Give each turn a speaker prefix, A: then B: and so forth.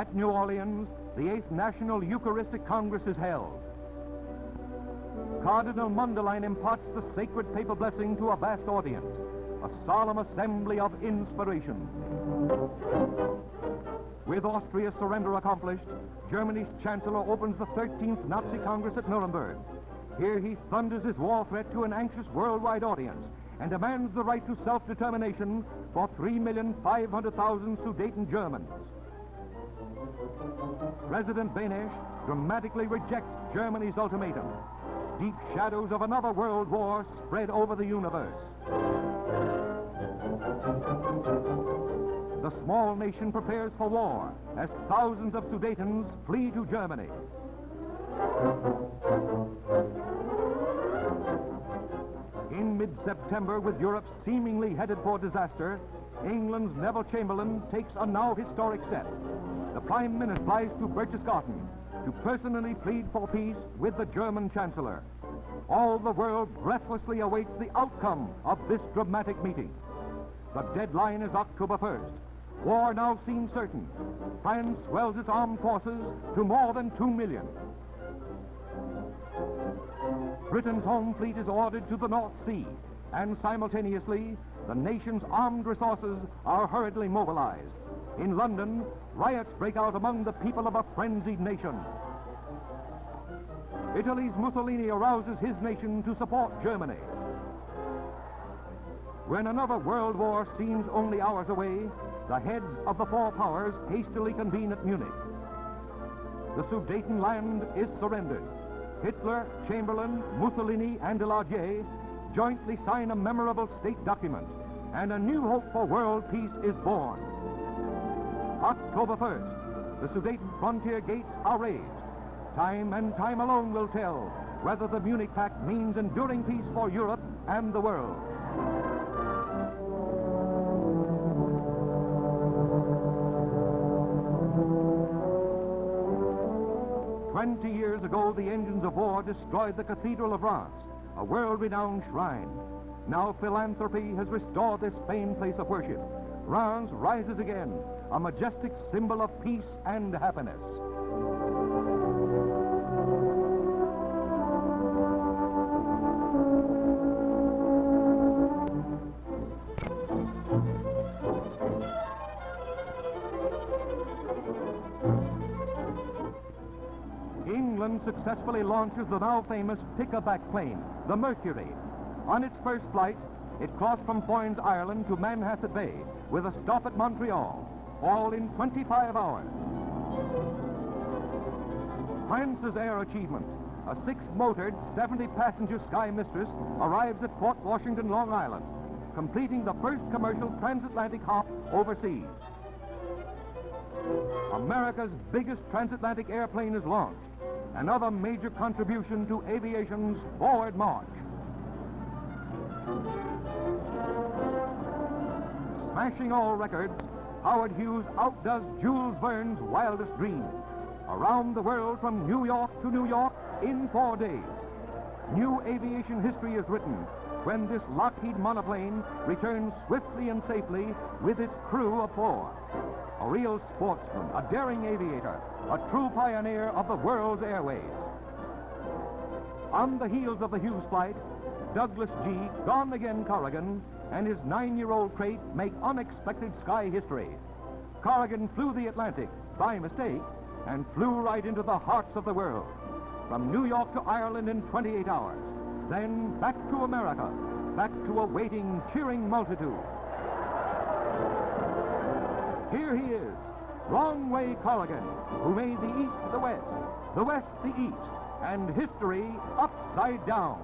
A: At New Orleans, the 8th National Eucharistic Congress is held. Cardinal Mundelein imparts the sacred papal blessing to a vast audience, a solemn assembly of inspiration. With Austria's surrender accomplished, Germany's Chancellor opens the 13th Nazi Congress at Nuremberg. Here he thunders his war threat to an anxious worldwide audience and demands the right to self-determination for 3,500,000 Sudeten Germans. President Benesch dramatically rejects Germany's ultimatum. Deep shadows of another world war spread over the universe. The small nation prepares for war as thousands of Sudetens flee to Germany. In mid-September, with Europe seemingly headed for disaster, England's Neville Chamberlain takes a now historic step. The Prime Minister flies to Berchtesgaden to personally plead for peace with the German Chancellor. All the world breathlessly awaits the outcome of this dramatic meeting. The deadline is October 1st. War now seems certain. France swells its armed forces to more than 2 million. Britain's home fleet is ordered to the North Sea, and simultaneously, the nation's armed resources are hurriedly mobilized. In London, riots break out among the people of a frenzied nation. Italy's Mussolini arouses his nation to support Germany. When another world war seems only hours away, the heads of the four powers hastily convene at Munich. The Sudetenland is surrendered. Hitler, Chamberlain, Mussolini, and Daladier jointly sign a memorable state document, and a new hope for world peace is born. October 1st, the Sudeten frontier gates are raised. Time and time alone will tell whether the Munich Pact means enduring peace for Europe and the world. "20 years ago, the engines of war destroyed the Cathedral of Reims, a world-renowned shrine. Now philanthropy has restored this famed place of worship. Reims rises again, a majestic symbol of peace and happiness." England successfully launches the now famous pick-a-back plane, the Mercury. On its first flight, it crossed from Foynes, Ireland to Manhasset Bay, with a stop at Montreal, all in 25 hours. France's air achievement, a 6-motored, 70-passenger Sky Mistress, arrives at Port Washington, Long Island, completing the first commercial transatlantic hop overseas. America's biggest transatlantic airplane is launched, another major contribution to aviation's forward march. Smashing all records, Howard Hughes outdoes Jules Verne's wildest dream. Around the world from New York to New York in 4 days. New aviation history is written when this Lockheed monoplane returns swiftly and safely with its crew of 4. A real sportsman, a daring aviator, a true pioneer of the world's airways. On the heels of the Hughes flight, Douglas G. Gone Again Corrigan and his 9-year-old crate make unexpected sky history. Corrigan flew the Atlantic by mistake and flew right into the hearts of the world. From New York to Ireland in 28 hours. Then back to America, back to a waiting, cheering multitude. Here he is, Wrong-Way Corrigan, who made the East the West the East, and history upside down.